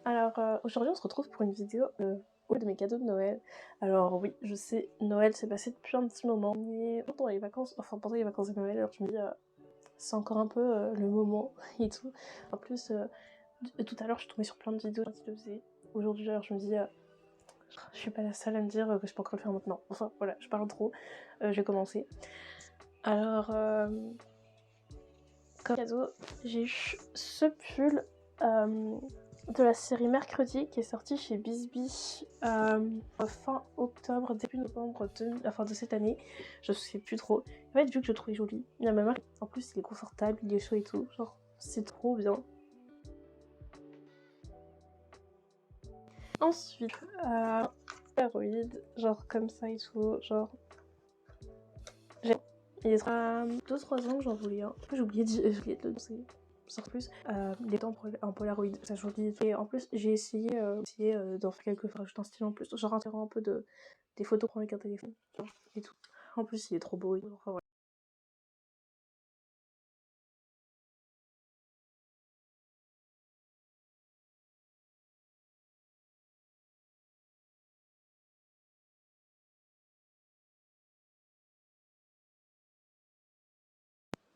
Alors, aujourd'hui, on se retrouve pour une vidéo de mes cadeaux de Noël. Alors oui, je sais, Noël s'est passé depuis un petit moment, mais pendant les vacances, pendant les vacances de Noël, alors je me dis, c'est encore un peu le moment et tout. En plus, tout à l'heure, je suis tombée sur plein de vidéos qui le faisaient. Aujourd'hui, alors je me dis, je suis pas la seule à me dire que je peux encore le faire maintenant. Enfin, voilà, je parle trop. Je vais commencer. Alors, comme cadeau, j'ai eu ce pull de la série Mercredi qui est sortie chez Bisbee fin octobre, début novembre de cette année. Je sais plus trop. En fait, vu que je le trouvais joli, il y a ma marque. En plus, il est confortable, il est chaud et tout. Genre, c'est trop bien. Ensuite, Polaroid, genre comme ça et tout. Genre, j'ai. Il y a 2-3 ans que j'en voulais un. J'ai oublié de le lancer. Sans plus, des temps en Polaroid, ça joli. Et en plus, j'ai essayé, d'en faire quelques fois, juste un style en plus, genre un peu des photos prendre avec un téléphone, genre, et tout. En plus, il est trop beau, et tout. Enfin, voilà.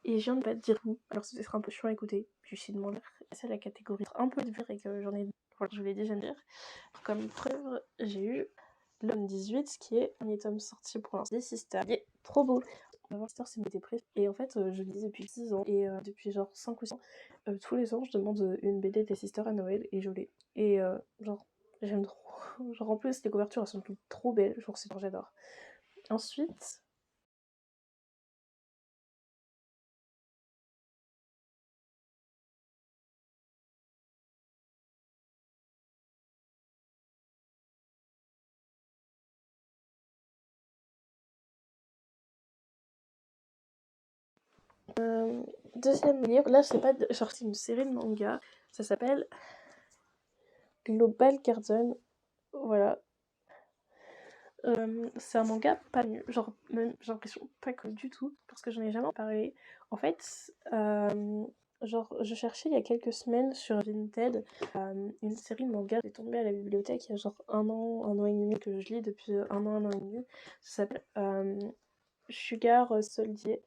Et je viens de pas te dire où, alors ce sera un peu chiant à écouter, puis je suis demandé, c'est la catégorie un peu de vue et que j'en ai, voilà, je voulais déjà me dire. Comme preuve, j'ai eu l'homme 18, qui est un tome sorti pour l'instant, des Sisters. Il est trop beau. Sister, c'est mes préférés. Et en fait, je le lis depuis 6 ans. Et depuis genre 5 ou 6 ans, tous les ans, je demande une BD des Sisters à Noël et je l'ai. Et genre, j'aime trop. Genre, en plus, les couvertures, elles sont toutes trop belles. Genre, c'est j'adore. Ensuite, euh, deuxième livre, là, c'est pas sorti une série de manga. Ça s'appelle Global Garden. Voilà. C'est un manga pas nul, genre même j'ai l'impression pas connu du tout, parce que j'en ai jamais parlé. En fait, genre je cherchais il y a quelques semaines sur Vinted une série de mangas. J'ai tombé à la bibliothèque il y a genre un an et demi que je lis depuis un an et demi. Ça s'appelle Sugar Soldier.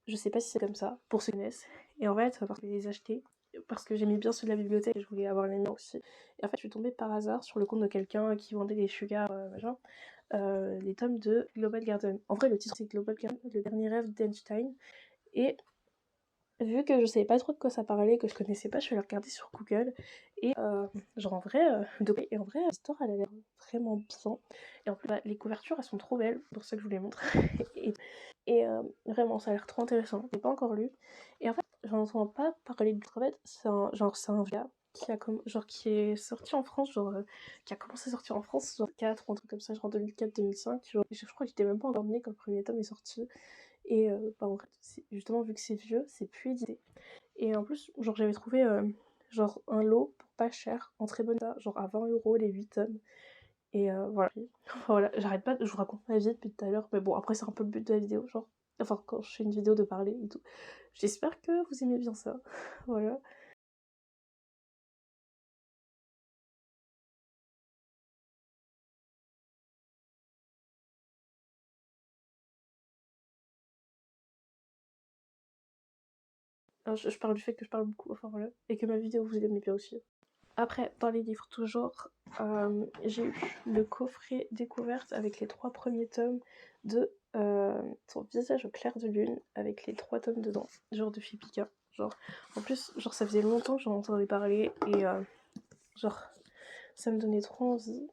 Je sais pas si c'est comme ça, pour ceux qui connaissent. Et en fait, parce que je les ai achetés, parce que j'aimais bien ceux de la bibliothèque et je voulais avoir les miens aussi. Et en fait, je suis tombée par hasard sur le compte de quelqu'un qui vendait des Sugar machin. Les tomes de Global Garden. En vrai, le titre c'est Global Garden, le dernier rêve d'Einstein. Et vu que je savais pas trop de quoi ça parlait, que je connaissais pas, je suis allée regarder sur Google. Et genre en vrai, et en vrai, l'histoire elle a l'air vraiment bien. Et en plus, bah, les couvertures elles sont trop belles, pour ça que je vous les montre. et vraiment, ça a l'air trop intéressant. Je l'ai pas encore lu. Et en fait, j'en entends pas parler du travail. C'est un gars qui est sorti en France, qui a commencé à sortir en France, genre 4 ou un truc comme ça, genre en 2004-2005. Je crois que j'étais même pas encore née quand le premier tome est sorti. Et bah, en fait, justement, vu que c'est vieux, c'est plus édité. Et en plus, genre, j'avais trouvé genre un lot pour pas cher, en très bon état, genre à 20 € les 8 tomes. Et voilà. Voilà, j'arrête pas, je vous raconte ma vie depuis tout à l'heure, mais bon, après, c'est un peu le but de la vidéo, genre. Enfin, quand je fais une vidéo de parler et tout. J'espère que vous aimez bien ça. Voilà. Alors, je parle du fait que je parle beaucoup, enfin voilà. Et que ma vidéo vous aimez bien aussi. Après, dans les livres, toujours, j'ai eu le coffret découverte avec les 3 premiers tomes de Son visage au clair de lune, avec les 3 tomes dedans, genre de Philippica. Genre, en plus, genre, ça faisait longtemps que j'en entendais parler et genre, ça me donnait trop envie.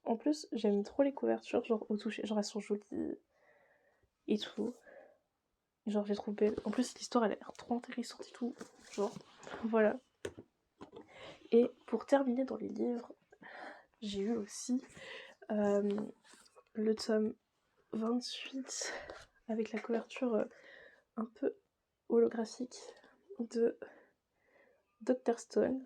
En plus, j'aime trop les couvertures, genre au toucher, genre elles sont jolies et tout. Genre, j'ai trop belle. En plus, l'histoire elle a l'air trop intéressante et tout. Genre, voilà. Et pour terminer dans les livres, j'ai eu aussi euh, le tome 28 avec la couverture un peu holographique de Dr. Stone.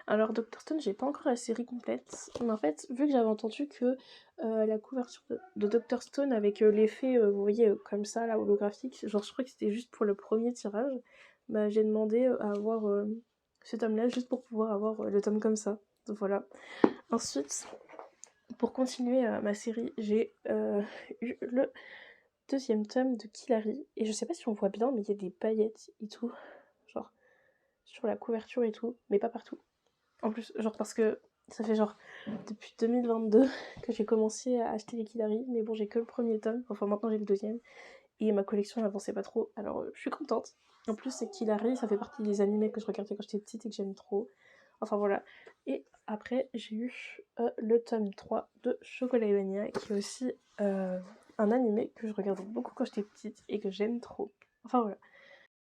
Alors Dr. Stone, j'ai pas encore la série complète, mais en fait, vu que j'avais entendu que la couverture de Dr. Stone avec l'effet, vous voyez, comme ça, là, holographique, genre je crois que c'était juste pour le premier tirage, bah j'ai demandé à avoir ce tome-là juste pour pouvoir avoir le tome comme ça. Donc voilà. Ensuite, pour continuer ma série, j'ai eu le deuxième tome de Killary. Et je sais pas si on voit bien, mais il y a des paillettes et tout. Genre, sur la couverture et tout, mais pas partout. En plus, genre parce que ça fait genre depuis 2022 que j'ai commencé à acheter les Killary, mais bon, j'ai que le premier tome. Enfin, maintenant j'ai le deuxième. Et ma collection n'avançait pas trop, alors je suis contente. En plus, c'est Killary, ça fait partie des animés que je regardais quand j'étais petite et que j'aime trop. Enfin voilà. Et après, j'ai eu le tome 3 de Chocolat et Vanilla, qui est aussi un animé que je regardais beaucoup quand j'étais petite et que j'aime trop. Enfin voilà.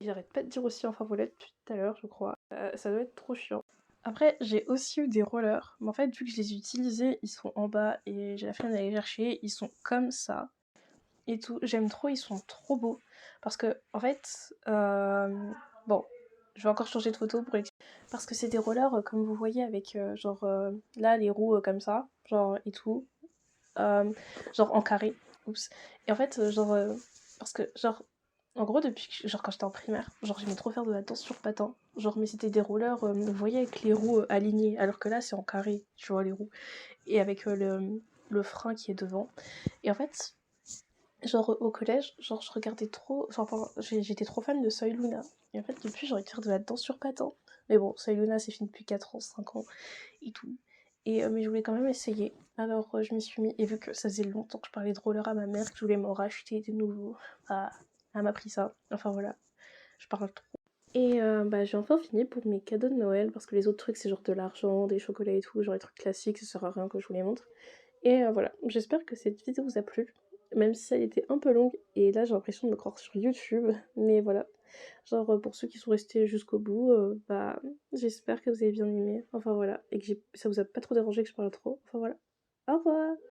J'arrête pas de dire aussi enfin voilà depuis tout à l'heure, je crois. Ça doit être trop chiant. Après, j'ai aussi eu des rollers, mais en fait, vu que je les utilisais, ils sont en bas et j'ai la flemme d'aller chercher, ils sont comme ça et tout. J'aime trop, ils sont trop beaux. Parce que, en fait, bon, je vais encore changer de photo pour expliquer. Parce que c'est des rollers, comme vous voyez, avec genre là, les roues comme ça, genre et tout. Genre en carré. Oups. Et en fait, parce que, genre, en gros, depuis que, genre, quand j'étais en primaire, genre, j'aimais trop faire de la danse sur patins. Genre, mais c'était des rollers, vous voyez, avec les roues alignées. Alors que là, c'est en carré, tu vois, les roues. Et avec le frein qui est devant. Et en fait, genre au collège, genre je regardais trop, genre j'étais trop fan de Soy Luna. Et en fait depuis j'ai envie de faire de la danse sur patins. Mais bon, Soy Luna c'est fini depuis 4 ans, 5 ans et tout. Et mais je voulais quand même essayer. Alors je m'y suis mis, et vu que ça faisait longtemps que je parlais de roller à ma mère, que je voulais m'en racheter de nouveau, bah elle m'a pris ça. Enfin voilà, je parle trop. Et bah j'ai enfin fini pour mes cadeaux de Noël, parce que les autres trucs c'est genre de l'argent, des chocolats et tout, genre les trucs classiques, ça sert à rien que je vous les montre. Et voilà, j'espère que cette vidéo vous a plu, même si elle était un peu longue, et là j'ai l'impression de me croire sur YouTube, mais voilà. Genre pour ceux qui sont restés jusqu'au bout, bah j'espère que vous avez bien aimé, enfin voilà, et que ça vous a pas trop dérangé que je parle trop, enfin voilà. Au revoir!